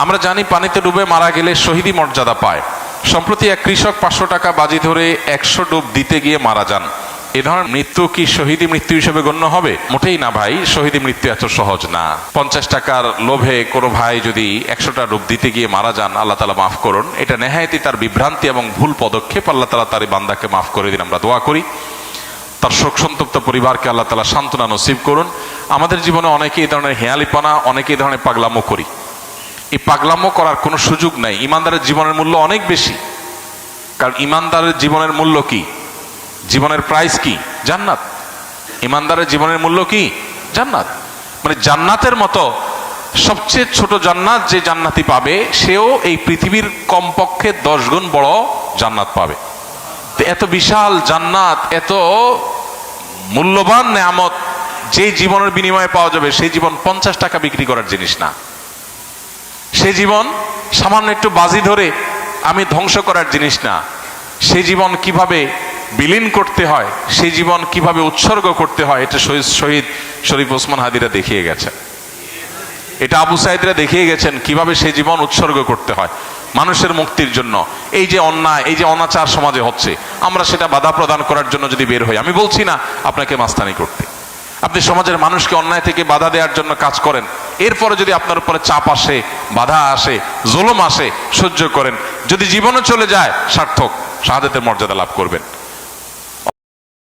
আমরা জানি পানিতে ডুবে মারা গেলে শহীদি মর্যাদা পায়। সম্প্রতি এক কৃষক 500 টাকা বাজি ধরে 100 ডুব দিতে গিয়ে মারা যান। এ ধরনের মৃত্যু কি শহীদি মৃত্যু হিসেবে গণ্য হবে? মোটেই না ভাই, শহীদি মৃত্যু এত সহজ না। 50 টাকার লোভে কোনো ভাই যদি 100টা ডুব দিতে গিয়ে মারা যান, আল্লাহ তাআলা মাফ করুন। এটা নেহায়েতই তার বিভ্রান্তি এবং ভুল পদক্ষেপ। আল্লাহ তাআলা তার বান্দাকে মাফ করে দিন, আমরা দোয়া করি। তার শোক সন্তপ্ত পরিবারকে আল্লাহ তাআলা সান্ত্বনা নসিব করুন। আমাদের জীবনে অনেকে এই ধরনের হেয়ালিপনা, অনেকে এই ধরনের পাগলামো করি। এই পাগলামো করার কোনো সুযোগ নাই। ইমানদারের জীবনের মূল্য অনেক বেশি। কারণ ইমানদারের জীবনের মূল্য কি? জীবনের প্রাইস কি? জান্নাত। ইমানদারের জীবনের মূল্য কি? জান্নাত। মানে জান্নাতের মতো সবচেয়ে ছোট জান্নাত যে জান্নাতি পাবে, সেও এই পৃথিবীর কমপক্ষে 10 গুণ বড় জান্নাত পাবে। এত বিশাল জান্নাত, এত মূল্যবান নেয়ামত যে জীবনের বিনিময়ে পাওয়া যাবে, সেই জীবন 50 টাকা বিক্রি করার জিনিস না। সেই জীবন সামান্য একটু বাজি ধরে আমি ধ্বংস করার জিনিস না। সেই জীবন কিভাবে বিলীন করতে হয়, সেই জীবন কিভাবে উৎসর্গ করতে হয়, এটা শহীদ শরীফ ওসমান হাদিরা দেখিয়ে গেছেন। এটা আবু সাইদরা দেখিয়ে গেছেন কিভাবে সেই জীবন উৎসর্গ করতে হয় মানুষের মুক্তির জন্য। এই যে অন্যায়, এই যে অনাচার সমাজে হচ্ছে, আমরা সেটা বাধা প্রদান করার জন্য যদি বের হই, আমি বলছি না আপনাকে মাস্তানি করতে, আপনি সমাজের মানুষকে অন্যায় থেকে বাধা দেওয়ার জন্য কাজ করেন। এরপরে যদি আপনার উপরে চাপ আসে, বাধা আসে, জুলুম আসে, সহ্য করেন। যদি জীবনও চলে যায়, সার্থক, শাহাদাতের মর্যাদা লাভ করবেন।